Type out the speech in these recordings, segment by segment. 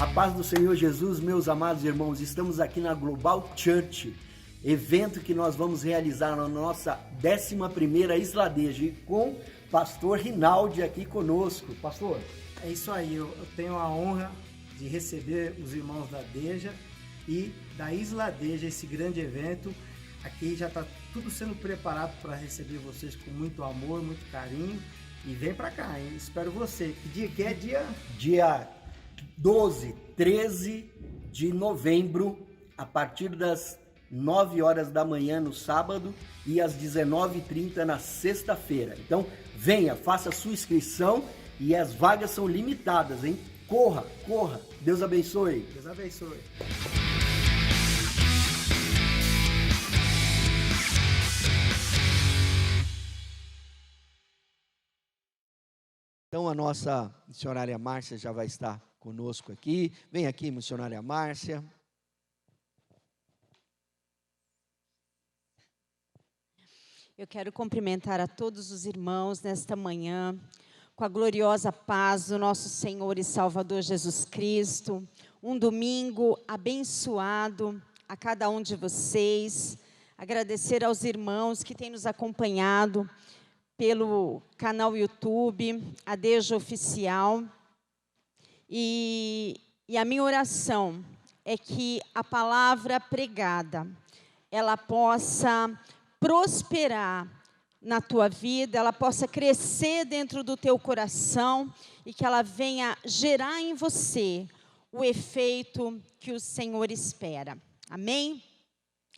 A paz do Senhor Jesus, meus amados irmãos, estamos aqui na Global Church, evento que nós vamos realizar na nossa 11ª Isladeja, com pastor Rinaldi aqui conosco. Pastor? É isso aí, eu tenho a honra de receber os irmãos da Deja e da Isladeja, esse grande evento. Aqui já está tudo sendo preparado para receber vocês com muito amor, muito carinho. E vem para cá, hein? Espero você. Que dia que é? Dia 12, 13 de novembro, a partir das 9 horas da manhã no sábado e às 19h30 na sexta-feira. Então, venha, faça a sua inscrição e as vagas são limitadas, hein? Corra, corra. Deus abençoe. Deus abençoe. Então, a nossa missionária Márcia já vai estar conosco aqui. Vem aqui, missionária Márcia. Eu quero cumprimentar a todos os irmãos nesta manhã, com a gloriosa paz do nosso Senhor e Salvador Jesus Cristo. Um domingo abençoado a cada um de vocês. Agradecer aos irmãos que têm nos acompanhado pelo canal YouTube, a Deja Oficial. E a minha oração é que a palavra pregada, ela possa prosperar na tua vida, ela possa crescer dentro do teu coração e que ela venha gerar em você o efeito que o Senhor espera. Amém?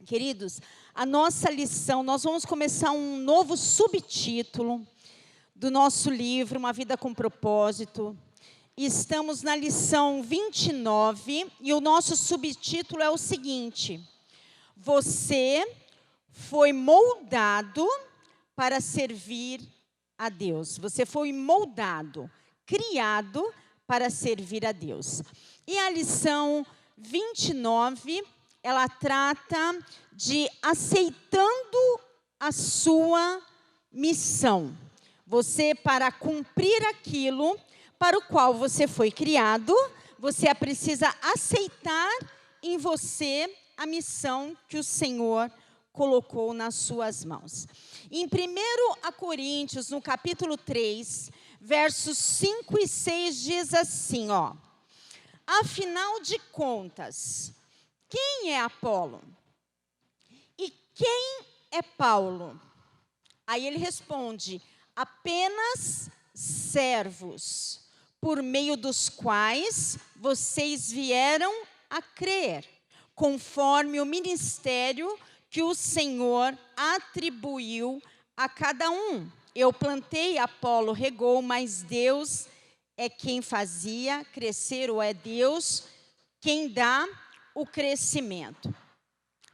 Queridos, a nossa lição, nós vamos começar um novo subtítulo do nosso livro, Uma Vida com Propósito. Estamos na lição 29 e o nosso subtítulo é o seguinte: você foi moldado para servir a Deus. Você foi moldado, criado para servir a Deus. E a lição 29, ela trata de aceitando a sua missão. Você, para cumprir aquilo para o qual você foi criado, você precisa aceitar em você a missão que o Senhor colocou nas suas mãos. Em 1 Coríntios, no capítulo 3, versos 5 e 6, diz assim, ó: afinal de contas, quem é Apolo? E quem é Paulo? Aí ele responde: apenas servos, por meio dos quais vocês vieram a crer, conforme o ministério que o Senhor atribuiu a cada um. Eu plantei, Apolo regou, mas Deus é quem fazia crescer, ou é Deus quem dá o crescimento.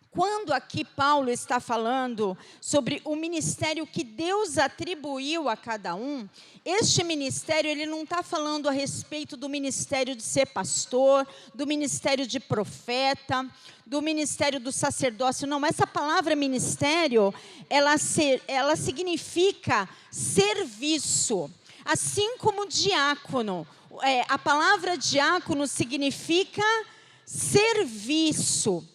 Quando aqui Paulo está falando sobre o ministério que Deus atribuiu a cada um, este ministério, ele não está falando a respeito do ministério de ser pastor, do ministério de profeta, do ministério do sacerdócio, não. Essa palavra ministério, ela significa serviço, assim como diácono. A palavra diácono significa serviço.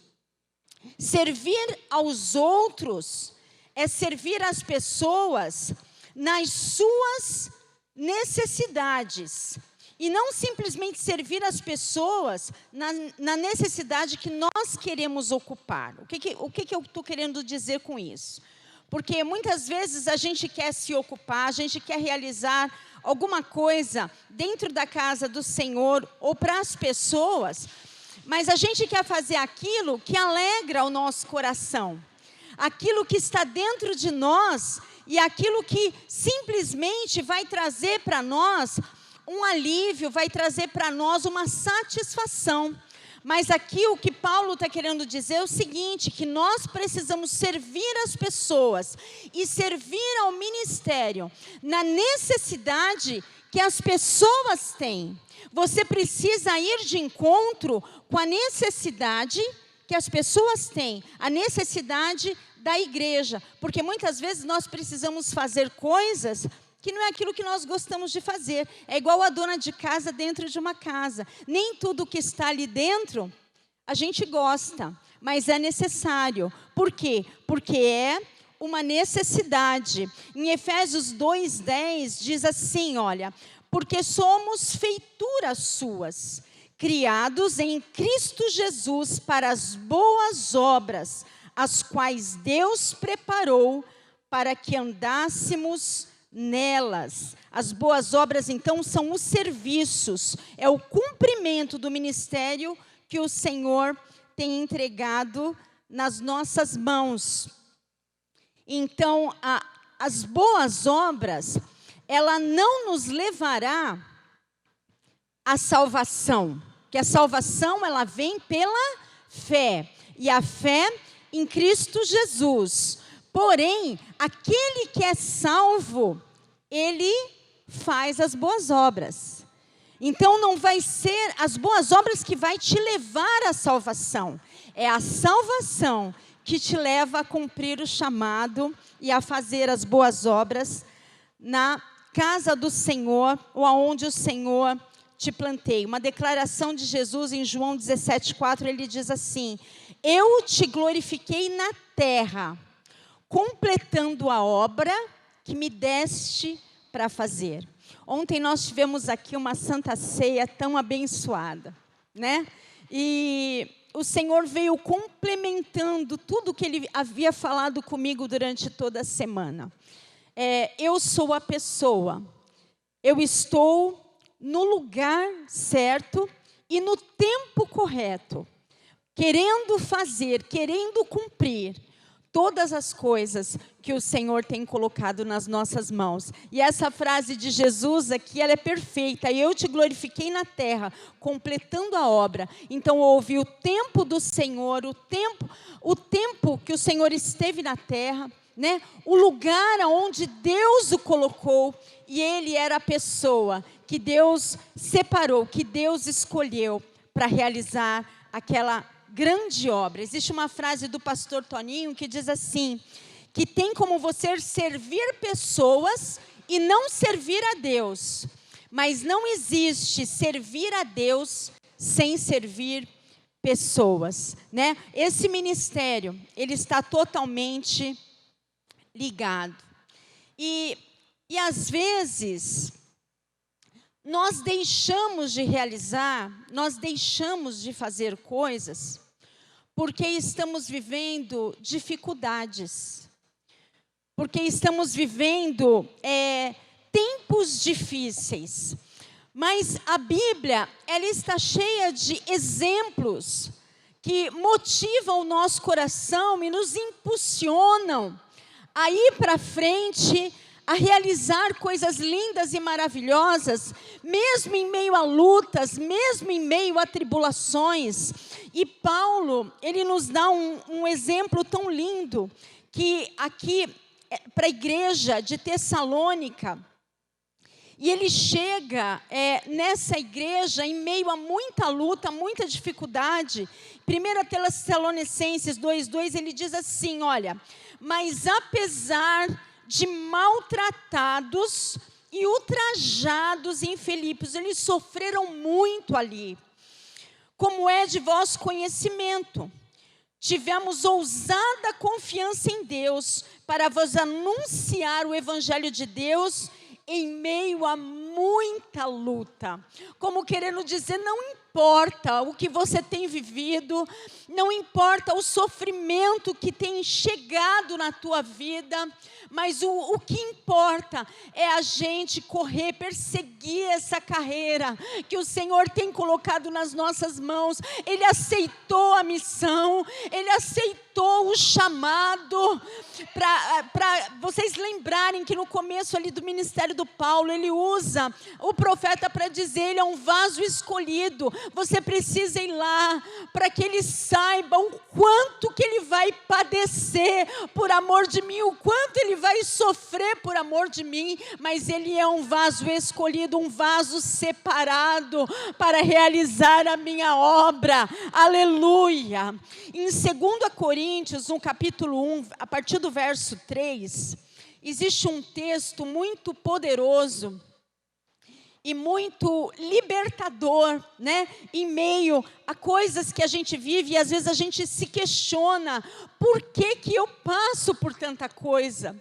Servir aos outros é servir as pessoas nas suas necessidades. E não simplesmente servir as pessoas na necessidade que nós queremos ocupar. O que eu estou querendo dizer com isso? Porque muitas vezes a gente quer se ocupar, a gente quer realizar alguma coisa dentro da casa do Senhor ou para as pessoas, mas a gente quer fazer aquilo que alegra o nosso coração, aquilo que está dentro de nós e aquilo que simplesmente vai trazer para nós um alívio, vai trazer para nós uma satisfação. Mas aqui o que Paulo está querendo dizer é o seguinte, que nós precisamos servir as pessoas e servir ao ministério na necessidade que as pessoas têm. Você precisa ir de encontro com a necessidade que as pessoas têm, a necessidade da igreja, porque muitas vezes nós precisamos fazer coisas que não é aquilo que nós gostamos de fazer. É igual a dona de casa dentro de uma casa. Nem tudo que está ali dentro a gente gosta, mas é necessário. Por quê? Porque é uma necessidade. Em Efésios 2:10 diz assim, olha, porque somos feituras suas, criados em Cristo Jesus para as boas obras, as quais Deus preparou para que andássemos nelas. As boas obras, então, são os serviços, é o cumprimento do ministério que o Senhor tem entregado nas nossas mãos. Então, as boas obras, ela não nos levará à salvação, que a salvação, ela vem pela fé, e a fé em Cristo Jesus. Porém, aquele que é salvo, ele faz as boas obras. Então, não vai ser as boas obras que vai te levar à salvação. É a salvação que te leva a cumprir o chamado e a fazer as boas obras na casa do Senhor, ou aonde o Senhor te planteia. Uma declaração de Jesus em João 17:4, ele diz assim: eu te glorifiquei na terra, completando a obra que me deste para fazer. Ontem nós tivemos aqui uma santa ceia tão abençoada, né? E o Senhor veio complementando tudo que Ele havia falado comigo durante toda a semana. Eu sou a pessoa, eu estou no lugar certo e no tempo correto, querendo fazer, querendo cumprir todas as coisas que o Senhor tem colocado nas nossas mãos. E essa frase de Jesus aqui, ela é perfeita. Eu te glorifiquei na terra, completando a obra. Então, houve o tempo do Senhor, o tempo que o Senhor esteve na terra, né? O lugar onde Deus o colocou, e ele era a pessoa que Deus separou, que Deus escolheu para realizar aquela grande obra. Existe uma frase do pastor Toninho que diz assim, que tem como você servir pessoas e não servir a Deus, mas não existe servir a Deus sem servir pessoas, né? Esse ministério, ele está totalmente ligado. E às vezes nós deixamos de realizar, nós deixamos de fazer coisas porque estamos vivendo dificuldades, porque estamos vivendo tempos difíceis. Mas a Bíblia, ela está cheia de exemplos que motivam o nosso coração e nos impulsionam a ir para frente, a realizar coisas lindas e maravilhosas, mesmo em meio a lutas, mesmo em meio a tribulações. E Paulo, ele nos dá um exemplo tão lindo, que aqui, para a igreja de Tessalônica, e ele chega nessa igreja em meio a muita luta, muita dificuldade. 1 Tessalonicenses 2:2, ele diz assim, olha, mas apesar de maltratados e ultrajados em Filipos, eles sofreram muito ali. Como é de vosso conhecimento, tivemos ousada confiança em Deus para vos anunciar o Evangelho de Deus em meio a muita luta. Como querendo dizer, não importa o que você tem vivido, não importa o sofrimento que tem chegado na tua vida, mas o que importa é a gente correr, perseguir essa carreira que o Senhor tem colocado nas nossas mãos. Ele aceitou a missão, Ele aceitou o chamado, para vocês lembrarem que no começo ali do ministério do Paulo, ele usa o profeta para dizer, ele é um vaso escolhido, você precisa ir lá, para que ele saiba o quanto que ele vai padecer por amor de mim, o quanto ele vai sofrer por amor de mim, mas ele é um vaso escolhido, um vaso separado para realizar a minha obra, aleluia. Em 2 Coríntios, no capítulo 1, a partir do verso 3, existe um texto muito poderoso e muito libertador, né? Em meio a coisas que a gente vive, e às vezes a gente se questiona, por que que eu passo por tanta coisa?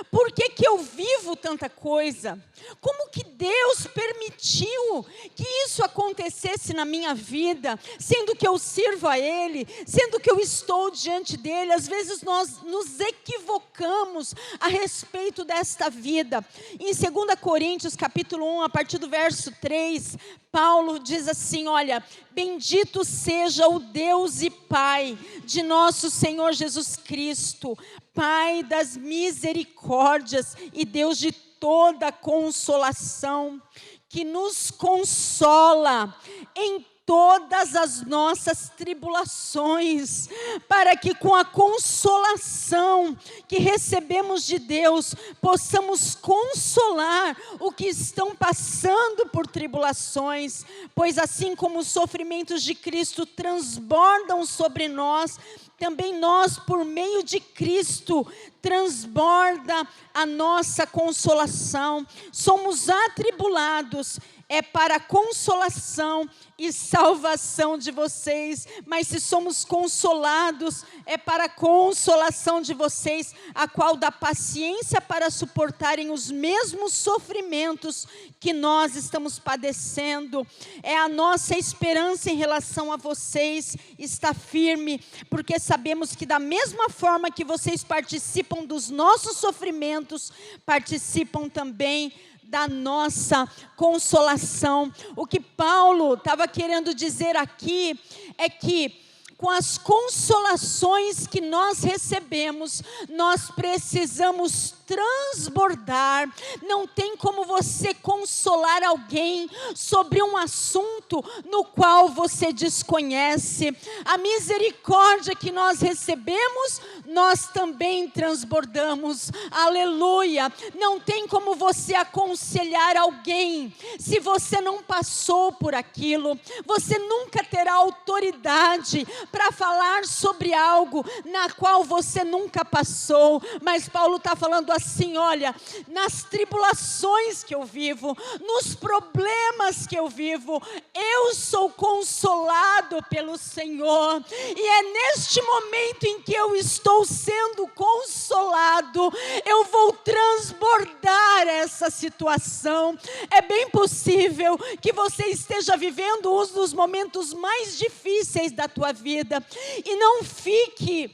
Por que que eu vivo tanta coisa? Como que Deus permitiu que isso acontecesse na minha vida, sendo que eu sirvo a Ele, sendo que eu estou diante dEle? Às vezes nós nos equivocamos a respeito desta vida. Em 2 Coríntios, capítulo 1, a partir do verso 3, Paulo diz assim, olha, bendito seja o Deus e Pai de nosso Senhor Jesus Cristo, Pai das misericórdias e Deus de toda consolação, que nos consola em todas as nossas tribulações, para que com a consolação que recebemos de Deus, possamos consolar o que estão passando por tribulações, pois assim como os sofrimentos de Cristo transbordam sobre nós, também nós, por meio de Cristo, transborda a nossa consolação. Somos atribulados, é para a consolação e salvação de vocês, mas se somos consolados, é para a consolação de vocês, a qual dá paciência para suportarem os mesmos sofrimentos que nós estamos padecendo. É a nossa esperança em relação a vocês, está firme, porque sabemos que da mesma forma que vocês participam dos nossos sofrimentos, participam também da nossa consolação. O que Paulo estava querendo dizer aqui é que com as consolações que nós recebemos, nós precisamos transbordar. Não tem como você consolar alguém sobre um assunto no qual você desconhece. A misericórdia que nós recebemos, nós também transbordamos. Aleluia! Não tem como você aconselhar alguém se você não passou por aquilo. Você nunca terá autoridade para falar sobre algo na qual você nunca passou. Mas Paulo está falando assim, olha, nas tribulações que eu vivo, nos problemas que eu vivo, eu sou consolado pelo Senhor. E é neste momento em que eu estou sendo consolado, eu vou transbordar essa situação. É bem possível que você esteja vivendo um dos momentos mais difíceis da tua vida, e não fique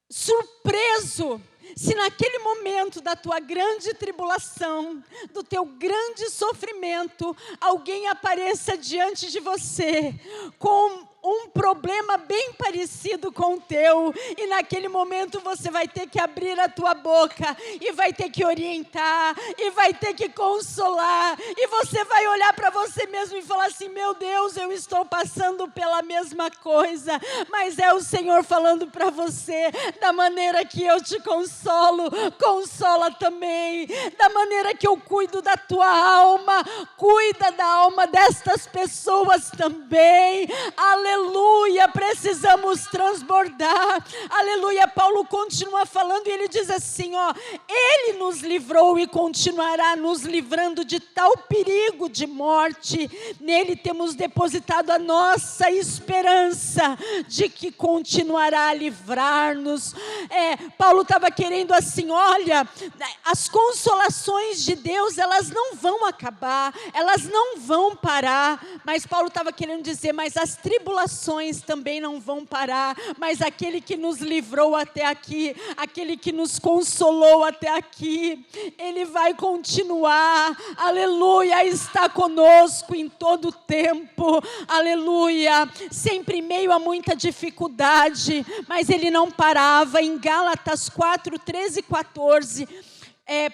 surpreso se naquele momento da tua grande tribulação, do teu grande sofrimento, alguém apareça diante de você com um problema bem parecido com o teu, e naquele momento você vai ter que abrir a tua boca, e vai ter que orientar, e vai ter que consolar, e você vai olhar para você mesmo e falar assim, meu Deus, eu estou passando pela mesma coisa, mas é o Senhor falando para você, da maneira que eu te consolo, consola também, da maneira que eu cuido da tua alma, cuida da alma destas pessoas também. Aleluia, precisamos transbordar. Aleluia, Paulo continua falando e ele diz assim, ó, Ele nos livrou e continuará nos livrando de tal perigo de morte. Nele temos depositado a nossa esperança de que continuará a livrar-nos. Paulo estava querendo assim, olha, as consolações de Deus, elas não vão acabar, elas não vão parar, mas Paulo estava querendo dizer, mas as tribulações também não vão parar, mas aquele que nos livrou até aqui, aquele que nos consolou até aqui, Ele vai continuar, aleluia, está conosco em todo o tempo, aleluia, sempre em meio a muita dificuldade, mas Ele não parava. Em Gálatas 4, 13 e 14,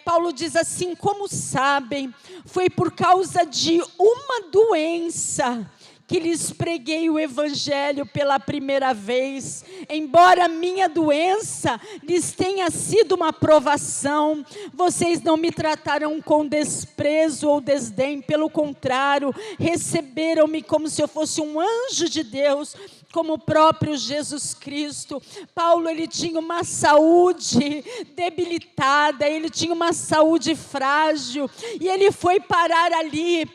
Paulo diz assim, como sabem, foi por causa de uma doença que lhes preguei o evangelho pela primeira vez. Embora a minha doença lhes tenha sido uma provação, vocês não me trataram com desprezo ou desdém, pelo contrário, receberam-me como se eu fosse um anjo de Deus, como o próprio Jesus Cristo. Paulo, ele tinha uma saúde debilitada, ele tinha uma saúde frágil, e ele foi parar ali,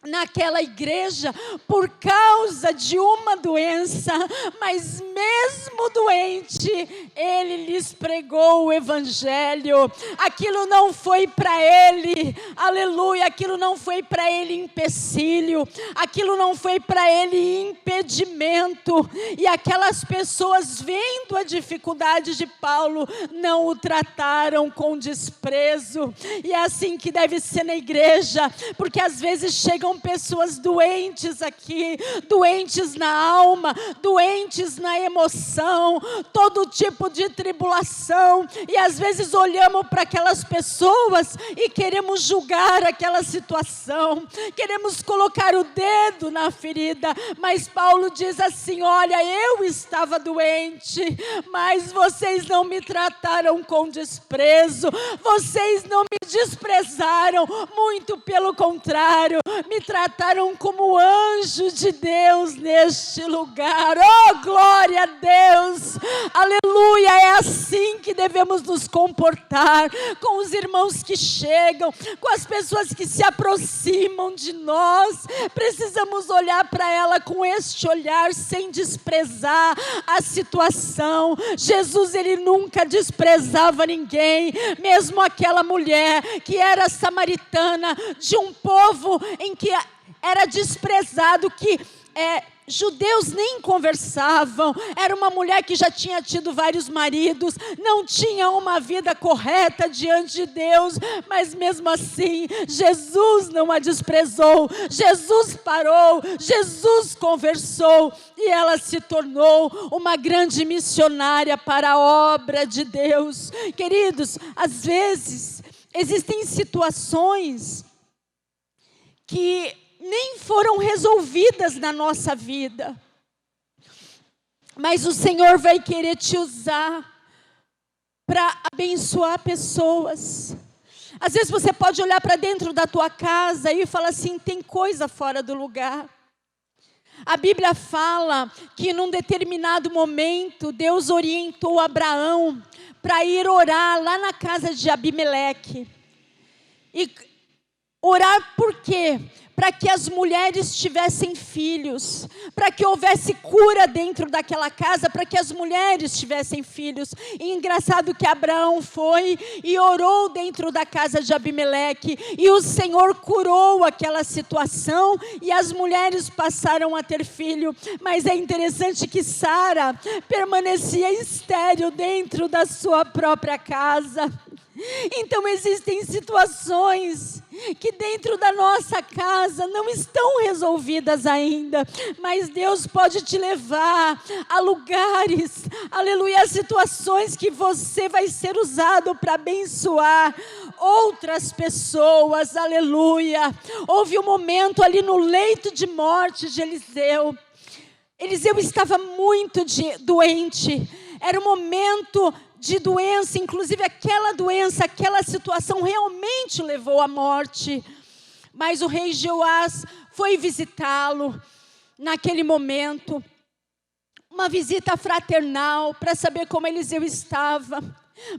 naquela igreja, por causa de uma doença, mas mesmo doente, ele lhes pregou o evangelho. Aquilo não foi para ele, aleluia, aquilo não foi para ele empecilho, aquilo não foi para ele impedimento, e aquelas pessoas, vendo a dificuldade de Paulo, não o trataram com desprezo. E é assim que deve ser na igreja, porque às vezes chegam pessoas doentes aqui, doentes na alma, doentes na emoção, todo tipo de tribulação, e às vezes olhamos para aquelas pessoas e queremos julgar aquela situação, queremos colocar o dedo na ferida, mas Paulo diz assim: olha, eu estava doente, mas vocês não me trataram com desprezo, vocês não me desprezaram, muito pelo contrário, me trataram como anjo de Deus neste lugar. Oh, glória a Deus, aleluia. É assim que devemos nos comportar com os irmãos que chegam, com as pessoas que se aproximam de nós. Precisamos olhar para ela com este olhar, sem desprezar a situação. Jesus, ele nunca desprezava ninguém, mesmo aquela mulher que era samaritana, de um povo em que era desprezado, que judeus nem conversavam, era uma mulher que já tinha tido vários maridos, não tinha uma vida correta diante de Deus, mas mesmo assim, Jesus não a desprezou, Jesus parou, Jesus conversou, e ela se tornou uma grande missionária para a obra de Deus. Queridos, às vezes, existem situações que nem foram resolvidas na nossa vida, mas o Senhor vai querer te usar para abençoar pessoas. Às vezes você pode olhar para dentro da tua casa e falar assim: tem coisa fora do lugar. A Bíblia fala que num determinado momento Deus orientou Abraão para ir orar lá na casa de Abimeleque. E orar por quê? Para que as mulheres tivessem filhos, para que houvesse cura dentro daquela casa, para que as mulheres tivessem filhos. E engraçado que Abraão foi e orou dentro da casa de Abimeleque, e o Senhor curou aquela situação, e as mulheres passaram a ter filho. Mas é interessante que Sara permanecia estéril dentro da sua própria casa. Então existem situações que dentro da nossa casa não estão resolvidas ainda, mas Deus pode te levar a lugares, aleluia, a situações que você vai ser usado para abençoar outras pessoas, aleluia. Houve um momento ali no leito de morte de Eliseu. Eliseu estava muito doente, era um momento de doença, inclusive aquela doença, aquela situação realmente levou à morte. Mas o rei Joás foi visitá-lo naquele momento, uma visita fraternal para saber como Eliseu estava.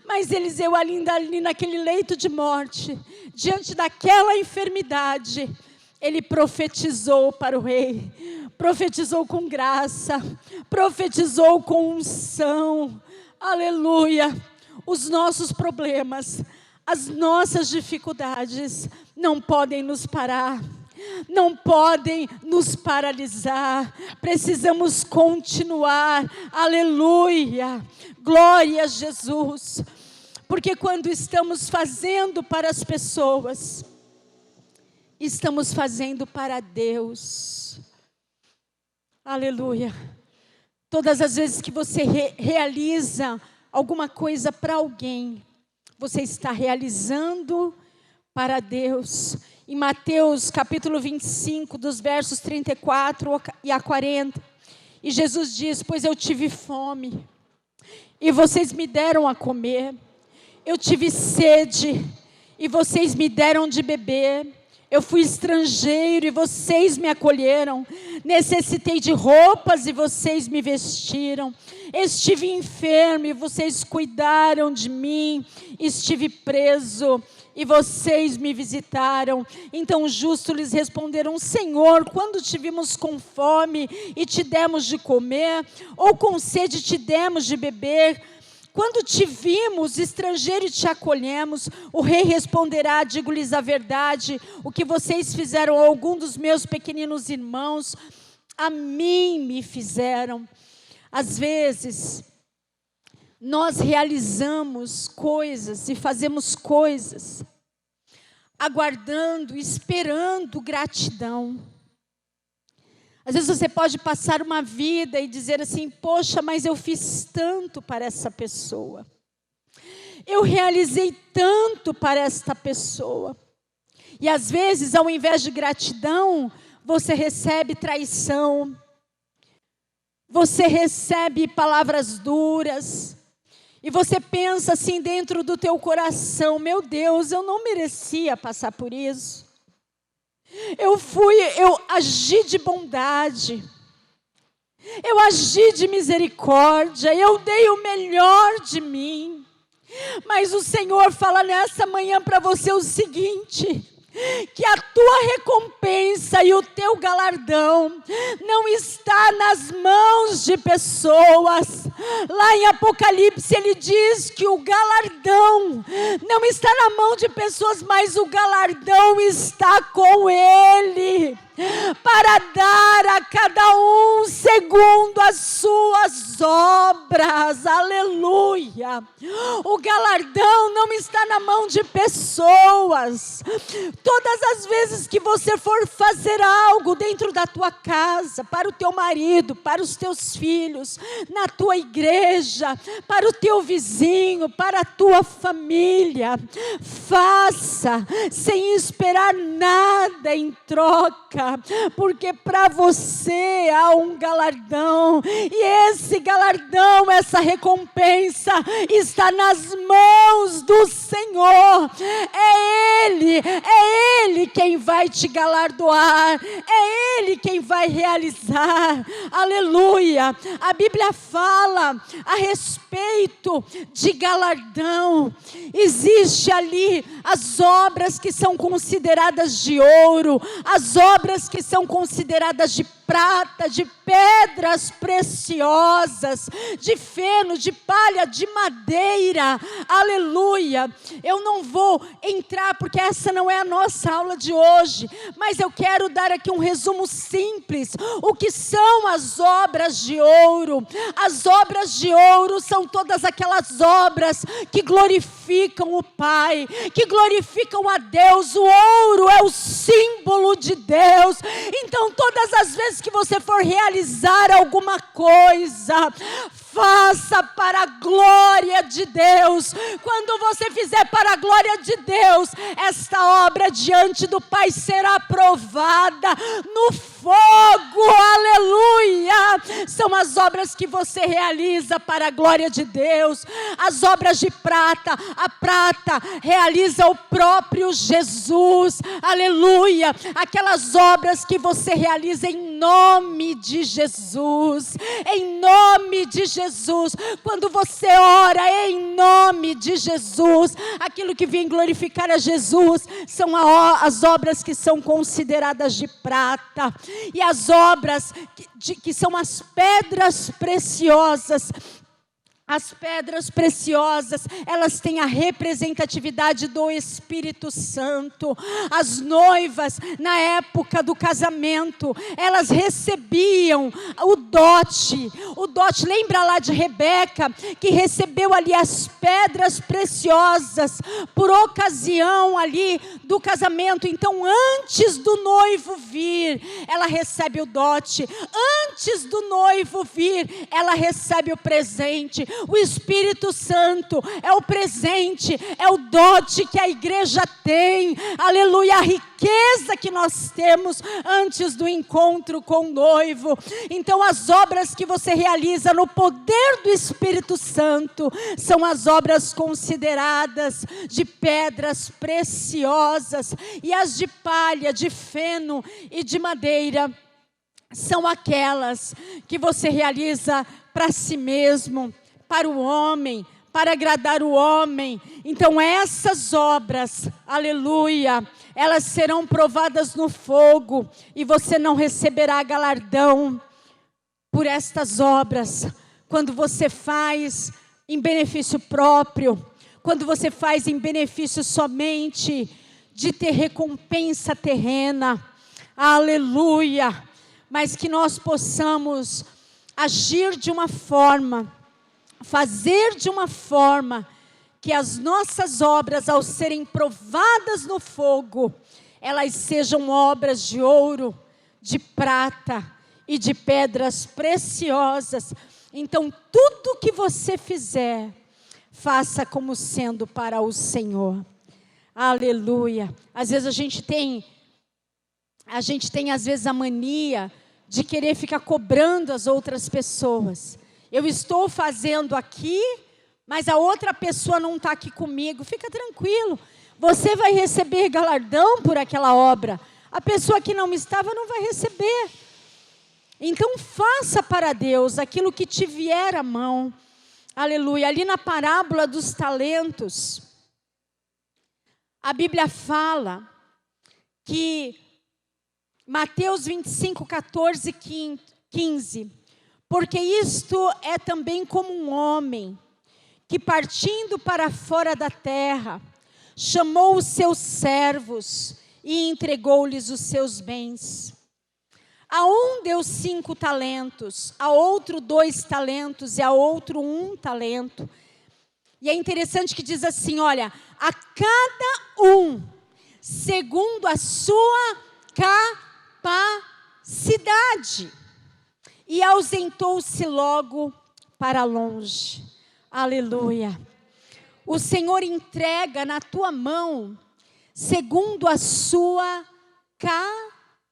Mas Eliseu ainda ali naquele leito de morte, diante daquela enfermidade, ele profetizou para o rei, profetizou com graça, profetizou com unção. Aleluia. Os nossos problemas, as nossas dificuldades não podem nos parar, não podem nos paralisar. Precisamos continuar. Aleluia. Glória a Jesus. Porque quando estamos fazendo para as pessoas, estamos fazendo para Deus. Aleluia. Todas as vezes que você realiza alguma coisa para alguém, você está realizando para Deus. em Mateus capítulo 25, dos versos 34 e a 40. E Jesus diz: pois eu tive fome, e vocês me deram a comer. Eu tive sede, e vocês me deram de beber. Eu fui estrangeiro, e vocês me acolheram. Necessitei de roupas, e vocês me vestiram. Estive enfermo, e vocês cuidaram de mim. Estive preso, e vocês me visitaram. Então os justos lhes responderam: Senhor, quando te vimos com fome e te demos de comer, ou com sede te demos de beber? Quando te vimos estrangeiro e te acolhemos? O rei responderá: digo-lhes a verdade, o que vocês fizeram a algum dos meus pequeninos irmãos, a mim me fizeram. Às vezes, nós realizamos coisas e fazemos coisas, aguardando, esperando gratidão. Às vezes você pode passar uma vida e dizer assim: poxa, mas eu fiz tanto para essa pessoa. Eu realizei tanto para esta pessoa. E às vezes, ao invés de gratidão, você recebe traição. Você recebe palavras duras. E você pensa assim dentro do teu coração: meu Deus, eu não merecia passar por isso. Eu agi de bondade, eu agi de misericórdia, eu dei o melhor de mim. Mas o Senhor fala nessa manhã para você o seguinte: que a tua recompensa e o teu galardão não está nas mãos de pessoas. Lá em Apocalipse ele diz que o galardão não está na mão de pessoas, mas o galardão está com Ele, para dar a cada um segundo as suas obras. Aleluia! O galardão não está na mão de pessoas. Todas as vezes que você for fazer algo dentro da tua casa, para o teu marido, para os teus filhos, na tua igreja, para o teu vizinho, para a tua família, faça sem esperar nada em troca, porque para você há um galardão, e esse galardão, essa recompensa está nas mãos do Senhor. É Ele quem vai te galardoar, é Ele quem vai realizar. Aleluia! A Bíblia fala a respeito de galardão. Existe ali as obras que são consideradas de ouro, as obras que são consideradas de prata, de pedras preciosas, de feno, de palha, de madeira. Aleluia! Eu não vou entrar, porque essa não é a nossa aula de hoje, mas eu quero dar aqui um resumo simples. O que são as obras de ouro? As obras de ouro são todas aquelas obras que glorificam o Pai, que glorificam a Deus. O ouro é o símbolo de Deus. Então, todas as vezes que você for realizar alguma coisa, faça para a glória de Deus. Quando você fizer para a glória de Deus, esta obra diante do Pai será aprovada no fogo. Aleluia! São as obras que você realiza para a glória de Deus. As obras de prata, a prata realiza o próprio Jesus. Aleluia! Aquelas obras que você realiza em nome de Jesus. Em nome de Jesus. Quando você ora em nome de Jesus, aquilo que vem glorificar a Jesus são as obras que são consideradas de prata. E as obras que são as pedras preciosas. As pedras preciosas, elas têm a representatividade do Espírito Santo. As noivas, na época do casamento, elas recebiam o dote. Lembra lá de Rebeca, que recebeu ali as pedras preciosas por ocasião ali do casamento. Então, antes do noivo vir, ela recebe o dote. Antes do noivo vir, ela recebe o presente. O Espírito Santo é o presente, é o dote que a igreja tem, aleluia, a riqueza que nós temos antes do encontro com o noivo. Então as obras que você realiza no poder do Espírito Santo são as obras consideradas de pedras preciosas, e as de palha, de feno e de madeira são aquelas que você realiza para si mesmo, para o homem, para agradar o homem. Então essas obras, aleluia, elas serão provadas no fogo, e você não receberá galardão por estas obras, quando você faz em benefício próprio, quando você faz em benefício somente de ter recompensa terrena, aleluia, mas que nós possamos agir de uma forma, fazer de uma forma, que as nossas obras, ao serem provadas no fogo, elas sejam obras de ouro, de prata e de pedras preciosas. Então tudo que você fizer, faça como sendo para o Senhor. Aleluia. Às vezes a gente tem às vezes a mania de querer ficar cobrando as outras pessoas. Eu estou fazendo aqui, mas a outra pessoa não está aqui comigo. Fica tranquilo, você vai receber galardão por aquela obra. A pessoa que não estava não vai receber. Então faça para Deus aquilo que te vier à mão. Aleluia. Ali na parábola dos talentos, a Bíblia fala que Mateus 25, 14, 15. Porque isto é também como um homem que, partindo para fora da terra, chamou os seus servos e entregou-lhes os seus bens. A um deu 5 talentos, a outro 2 talentos e a outro 1 talento. E é interessante que diz assim, olha, a cada um, segundo a sua capacidade. E ausentou-se logo para longe. Aleluia. O Senhor entrega na tua mão, segundo a sua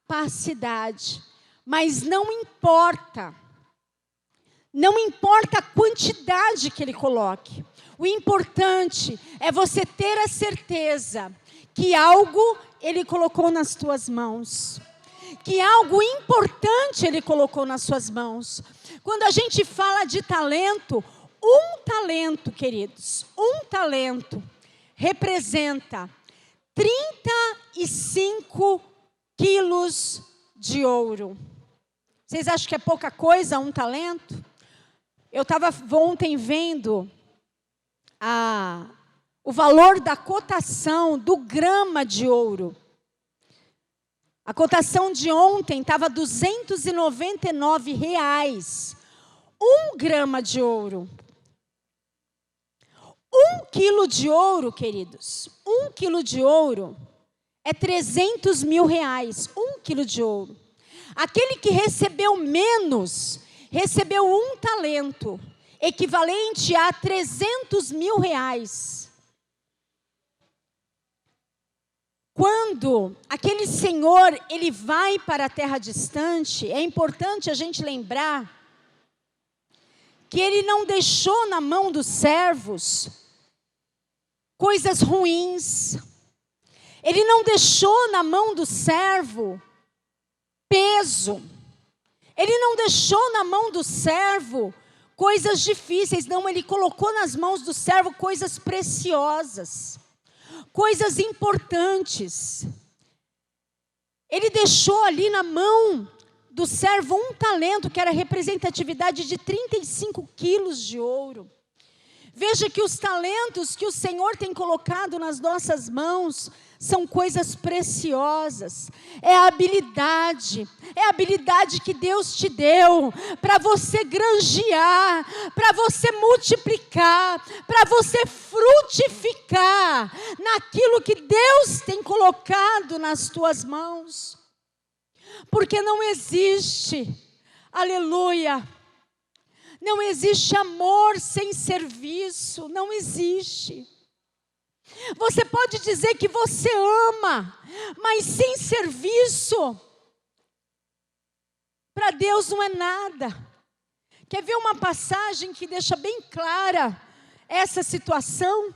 capacidade. Mas não importa a quantidade que Ele coloque. O importante é você ter a certeza que algo Ele colocou nas tuas mãos. Que algo importante Ele colocou nas suas mãos. Quando a gente fala de talento, um talento, queridos, um talento representa 35 quilos de ouro. Vocês acham que é pouca coisa um talento? Eu estava ontem vendo o valor da cotação do grama de ouro. A cotação de ontem estava R$ 299. 1 grama de ouro. 1 quilo de ouro, queridos. 1 quilo de ouro é 300 mil reais. 1 quilo de ouro. Aquele que recebeu menos, recebeu 1 talento, equivalente a 300 mil reais. Quando aquele senhor, ele vai para a terra distante, é importante a gente lembrar que ele não deixou na mão dos servos coisas ruins. Ele não deixou na mão do servo peso. Ele não deixou na mão do servo coisas difíceis. Não, ele colocou nas mãos do servo coisas preciosas. Coisas importantes. Ele deixou ali na mão do servo 1 talento, que era a representatividade de 35 quilos de ouro. Veja que os talentos que o Senhor tem colocado nas nossas mãos são coisas preciosas. É a habilidade que Deus te deu para você granjear, para você multiplicar, para você frutificar naquilo que Deus tem colocado nas tuas mãos. Porque não existe, aleluia, Não existe amor sem serviço, não existe. Você pode dizer que você ama, mas sem serviço, para Deus não é nada. Quer ver uma passagem que deixa bem clara essa situação?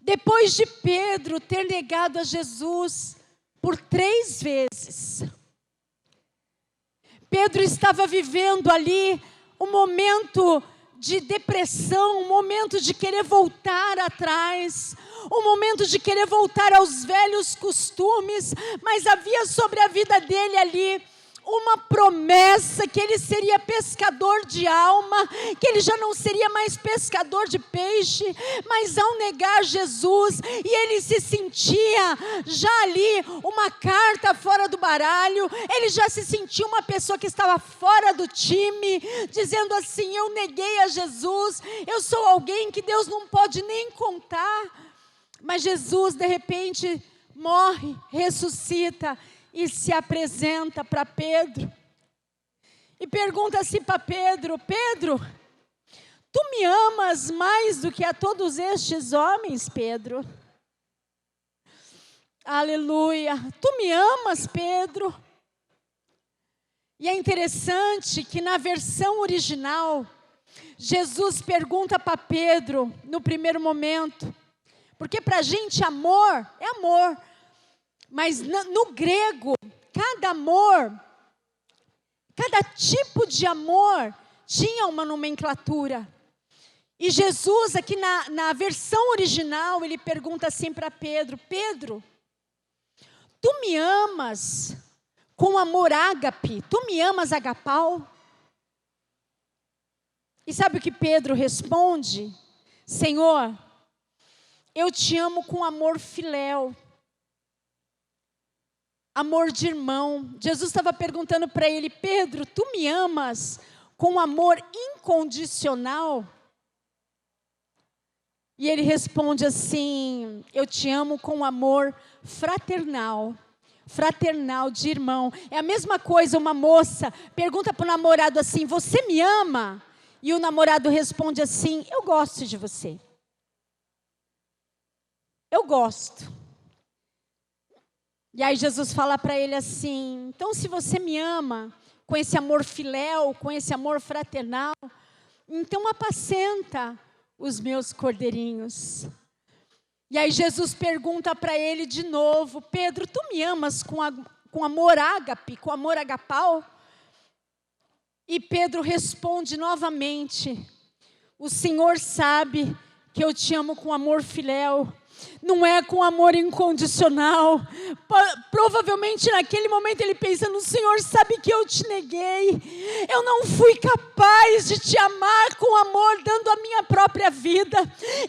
Depois de Pedro ter negado a Jesus por 3 vezes, Pedro estava vivendo ali um momento de depressão, um momento de querer voltar atrás, um momento de querer voltar aos velhos costumes, mas havia sobre a vida dele ali uma promessa que ele seria pescador de alma, que ele já não seria mais pescador de peixe, mas ao negar Jesus, e ele se sentia já ali uma carta fora do baralho, ele já se sentia uma pessoa que estava fora do time, dizendo assim: eu neguei a Jesus, eu sou alguém que Deus não pode nem contar. Mas Jesus de repente morre, ressuscita, e se apresenta para Pedro, e pergunta assim para Pedro: Pedro, tu me amas mais do que a todos estes homens, Pedro? Aleluia, tu me amas, Pedro? E é interessante que na versão original, Jesus pergunta para Pedro, no primeiro momento, porque para a gente amor é amor, mas no grego, cada amor, cada tipo de amor tinha uma nomenclatura. E Jesus, aqui na versão original, ele pergunta assim para Pedro: Pedro, tu me amas com amor ágape? Tu me amas agapau? E sabe o que Pedro responde? Senhor, eu te amo com amor filéu. Amor de irmão. Jesus estava perguntando para ele: Pedro, tu me amas com amor incondicional? E ele responde assim: eu te amo com amor fraternal. Fraternal, de irmão. É a mesma coisa, uma moça pergunta para o namorado assim: você me ama? E o namorado responde assim: eu gosto de você. Eu gosto. E aí Jesus fala para ele assim: então se você me ama com esse amor filéu, com esse amor fraternal, então apacenta os meus cordeirinhos. E aí Jesus pergunta para ele de novo: Pedro, tu me amas com amor ágape, com amor agapau? E Pedro responde novamente: o Senhor sabe que eu te amo com amor filéu. Não é com amor incondicional. Provavelmente naquele momento ele pensa: no Senhor sabe que eu te neguei. Eu não fui capaz de te amar com amor, dando a minha própria vida.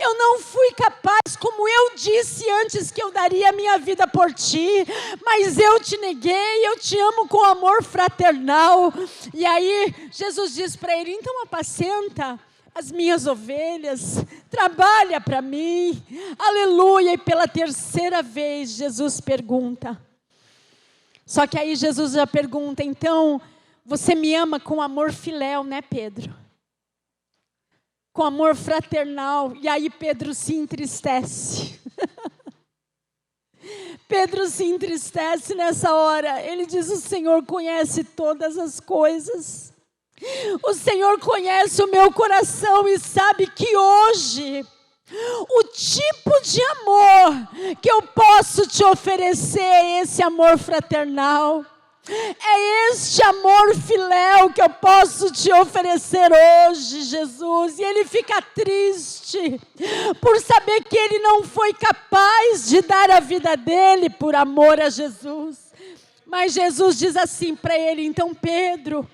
Eu não fui capaz, como eu disse antes, que eu daria a minha vida por ti. Mas eu te neguei, eu te amo com amor fraternal. E aí Jesus diz para ele: então apacenta as minhas ovelhas, trabalha para mim, aleluia. E pela 3ª vez Jesus pergunta, só que aí Jesus já pergunta: então você me ama com amor filéu, né, Pedro? Com amor fraternal. E aí Pedro se entristece. Pedro se entristece nessa hora. Ele diz: o Senhor conhece todas as coisas. O Senhor conhece o meu coração e sabe que hoje o tipo de amor que eu posso te oferecer é esse amor fraternal. É este amor filéu que eu posso te oferecer hoje, Jesus. E ele fica triste por saber que ele não foi capaz de dar a vida dele por amor a Jesus. Mas Jesus diz assim para ele: então Pedro,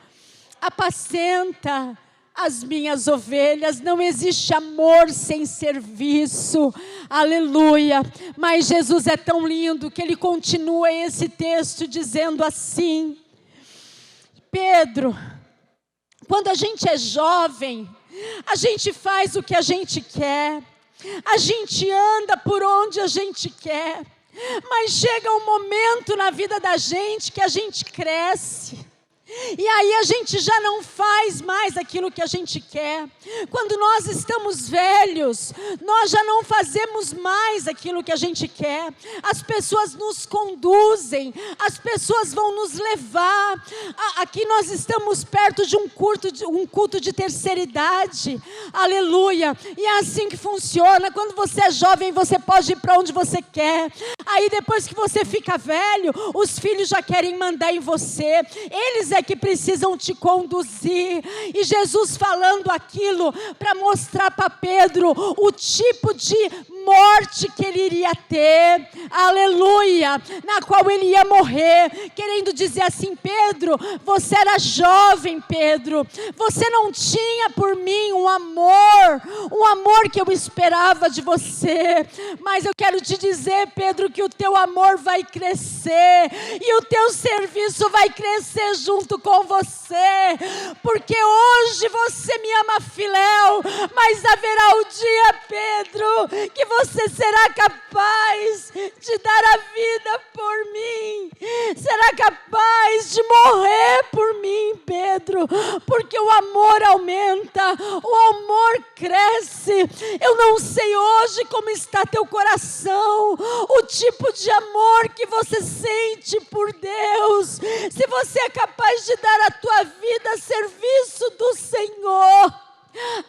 apacenta as minhas ovelhas. Não existe amor sem serviço, aleluia. Mas Jesus é tão lindo que ele continua esse texto dizendo assim: Pedro, quando a gente é jovem, a gente faz o que a gente quer, a gente anda por onde a gente quer, mas chega um momento na vida da gente que a gente cresce. E aí a gente já não faz mais aquilo que a gente quer. Quando nós estamos velhos, nós já não fazemos mais aquilo que a gente quer. As pessoas nos conduzem, as pessoas vão nos levar. Aqui nós estamos perto de um culto de terceira idade. Aleluia. E é assim que funciona. Quando você é jovem, você pode ir para onde você quer. Aí depois que você fica velho, os filhos já querem mandar em você. Eles é que precisam te conduzir. E Jesus falando aquilo para mostrar para Pedro o tipo de morte que ele iria ter, aleluia, na qual ele ia morrer, querendo dizer assim: Pedro, você era jovem, Pedro, você não tinha por mim um amor que eu esperava de você, mas eu quero te dizer, Pedro, que o teu amor vai crescer, e o teu serviço vai crescer junto com você, porque hoje você me ama filéu, mas haverá o dia, Pedro, que você será capaz de dar a vida por mim, será capaz de morrer por mim, Pedro, porque o amor aumenta, o amor cresce. Eu não sei hoje como está teu coração, o tipo de amor que você sente por Deus, se você é capaz de dar a tua vida a serviço do Senhor.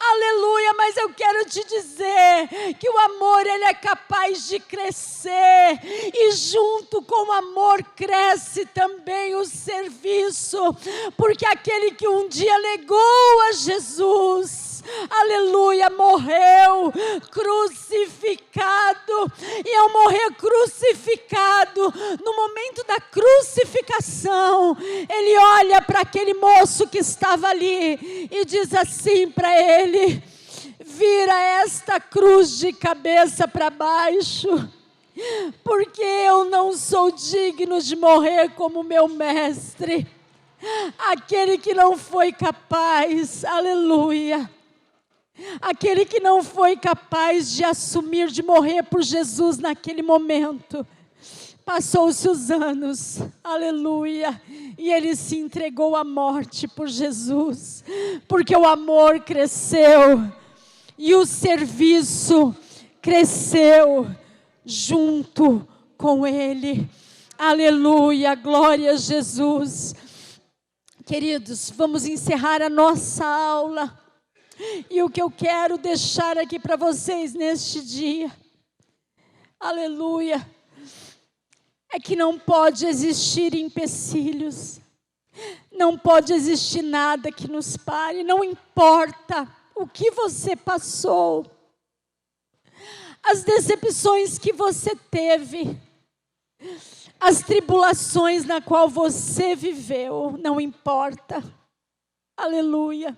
Aleluia, mas eu quero te dizer que o amor, ele é capaz de crescer, e junto com o amor cresce também o serviço, porque aquele que um dia negou a Jesus, aleluia, morreu crucificado, e ao morrer crucificado, no momento da crucificação, ele olha para aquele moço que estava ali e diz assim para ele: vira esta cruz de cabeça para baixo, porque eu não sou digno de morrer como meu mestre. Aquele que não foi capaz, aleluia, aquele que não foi capaz de assumir, de morrer por Jesus naquele momento, passou-se os anos, aleluia, e ele se entregou à morte por Jesus, porque o amor cresceu, e o serviço cresceu junto com ele, aleluia, glória a Jesus. Queridos, vamos encerrar a nossa aula, e o que eu quero deixar aqui para vocês neste dia, aleluia, é que não pode existir empecilhos, não pode existir nada que nos pare, não importa o que você passou, as decepções que você teve, as tribulações na qual você viveu, não importa, aleluia,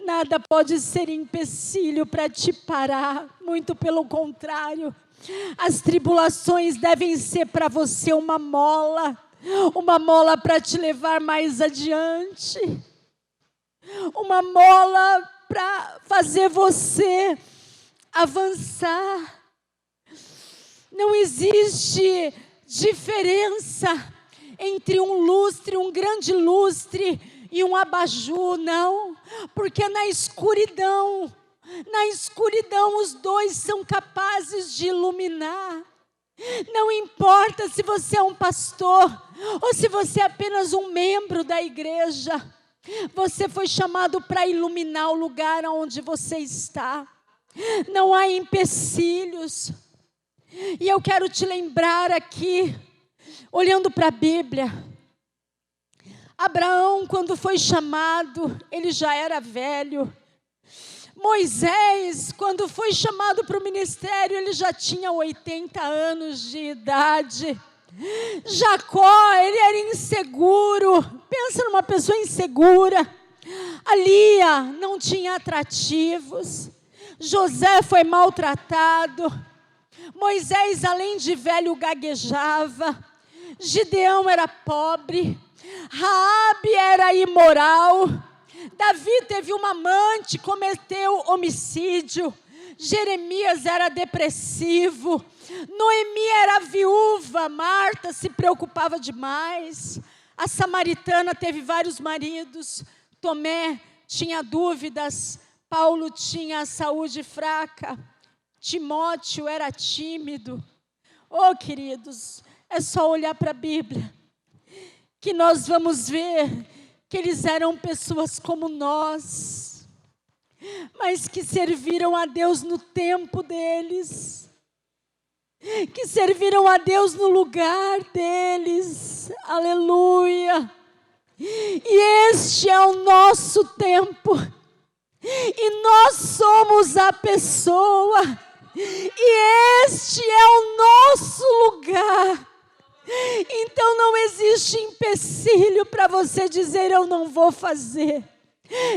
nada pode ser empecilho para te parar, muito pelo contrário. As tribulações devem ser para você uma mola para te levar mais adiante, uma mola para fazer você avançar. Não existe diferença entre um lustre, um grande lustre e um abajur, não, porque na escuridão os dois são capazes de iluminar. Não importa se você é um pastor ou se você é apenas um membro da igreja, você foi chamado para iluminar o lugar onde você está. Não há empecilhos. E eu quero te lembrar aqui, olhando para a Bíblia, Abraão, quando foi chamado, ele já era velho. Moisés, quando foi chamado para o ministério, ele já tinha 80 anos de idade. Jacó, ele era inseguro. Pensa numa pessoa insegura. A Lia não tinha atrativos. José foi maltratado. Moisés, além de velho, gaguejava. Gideão era pobre. Raabe era imoral. Davi teve uma amante, cometeu homicídio. Jeremias era depressivo. Noemi era viúva. Marta se preocupava demais. A samaritana teve vários maridos. Tomé tinha dúvidas. Paulo tinha a saúde fraca. Timóteo era tímido. Oh, queridos, é só olhar para a Bíblia que nós vamos ver que eles eram pessoas como nós, mas que serviram a Deus no tempo deles, que serviram a Deus no lugar deles. Aleluia! E este é o nosso tempo, e nós somos a pessoa, e este é o nosso lugar. Então não existe empecilho para você dizer: eu não vou fazer,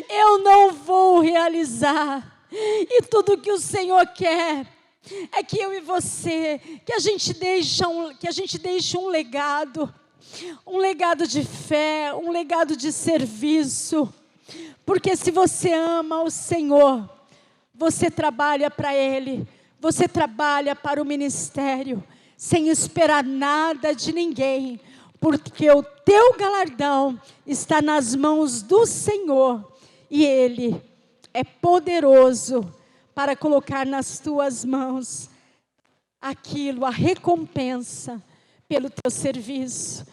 eu não vou realizar. E tudo que o Senhor quer é que eu e você, que a gente deixe um legado de fé, um legado de serviço. Porque se você ama o Senhor, você trabalha para Ele, você trabalha para o ministério, sem esperar nada de ninguém, porque o teu galardão está nas mãos do Senhor, e Ele é poderoso para colocar nas tuas mãos aquilo, a recompensa pelo teu serviço.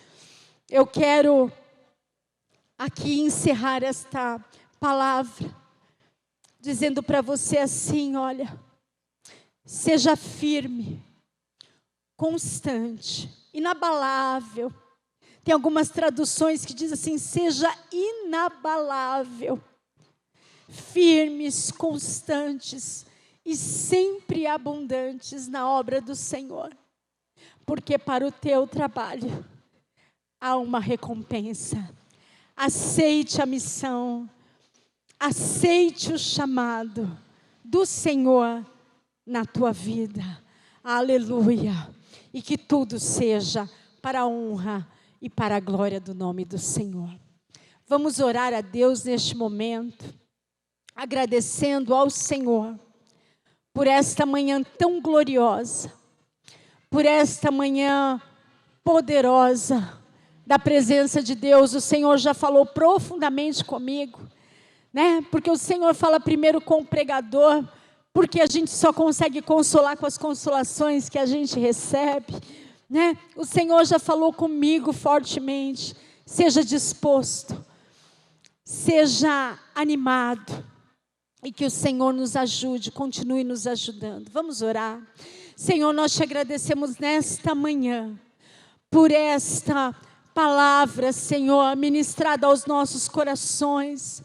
Eu quero aqui encerrar esta palavra, dizendo para você assim: olha, seja firme, constante, inabalável. Tem algumas traduções que dizem assim: seja inabalável, firmes, constantes e sempre abundantes na obra do Senhor, porque para o teu trabalho há uma recompensa. Aceite a missão, aceite o chamado do Senhor na tua vida. Aleluia! E que tudo seja para a honra e para a glória do nome do Senhor. Vamos orar a Deus neste momento, agradecendo ao Senhor por esta manhã tão gloriosa, por esta manhã poderosa da presença de Deus. O Senhor já falou profundamente comigo, né? Porque o Senhor fala primeiro com o pregador, porque a gente só consegue consolar com as consolações que a gente recebe, né? O Senhor já falou comigo fortemente. Seja disposto, seja animado, e que o Senhor nos ajude, continue nos ajudando. Vamos orar. Senhor, nós te agradecemos nesta manhã, por esta palavra, Senhor, ministrada aos nossos corações.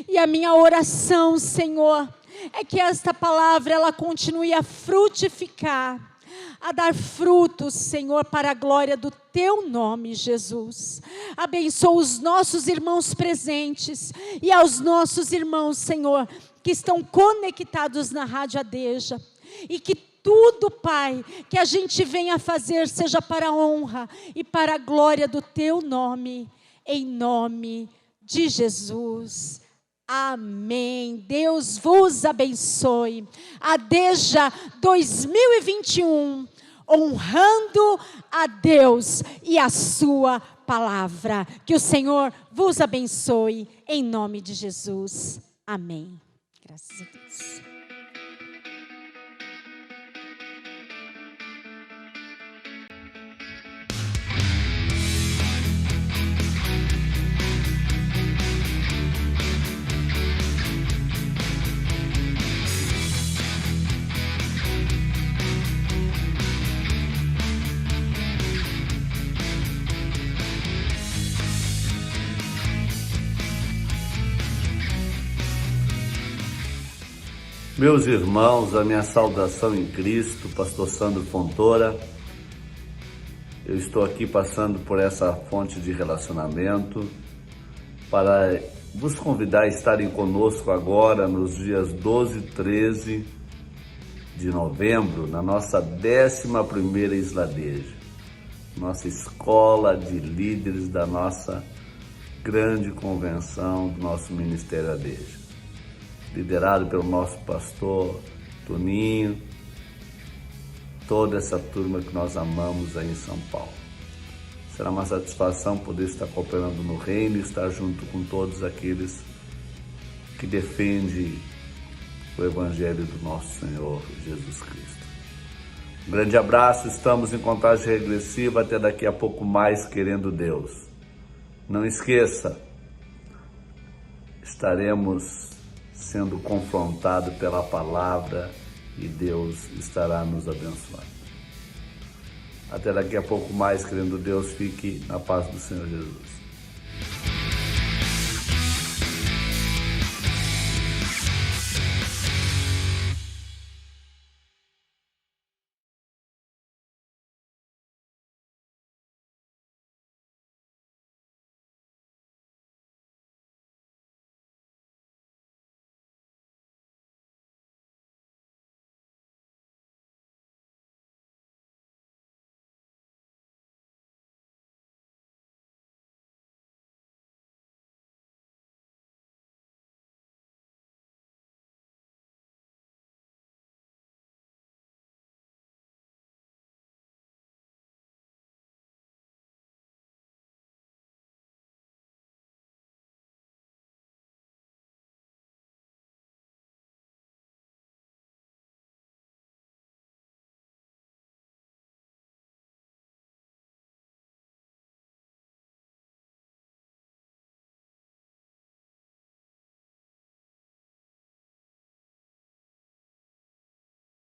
E a minha oração, Senhor, é que esta palavra, ela continue a frutificar, a dar frutos, Senhor, para a glória do teu nome, Jesus. Abençoa os nossos irmãos presentes e aos nossos irmãos, Senhor, que estão conectados na Rádio Adeja. E que tudo, Pai, que a gente venha fazer seja para a honra e para a glória do teu nome, em nome de Jesus. Amém. Deus vos abençoe. Adeja 2021, honrando a Deus e a sua palavra. Que o Senhor vos abençoe em nome de Jesus. Amém. Graças a Deus. Meus irmãos, a minha saudação em Cristo, pastor Sandro Fontoura. Eu estou aqui passando por essa fonte de relacionamento para vos convidar a estarem conosco agora nos dias 12 e 13 de novembro, na nossa 11ª Isladeja, nossa escola de líderes da nossa grande convenção do nosso Ministério Adeja, liderado pelo nosso pastor Toninho, toda essa turma que nós amamos aí em São Paulo. Será uma satisfação poder estar cooperando no reino e estar junto com todos aqueles que defendem o Evangelho do nosso Senhor Jesus Cristo. Um grande abraço, estamos em contagem regressiva até daqui a pouco mais, querendo Deus. Não esqueça, estaremos sendo confrontados pela palavra e Deus estará nos abençoando. Até daqui a pouco mais, querendo Deus, fique na paz do Senhor Jesus.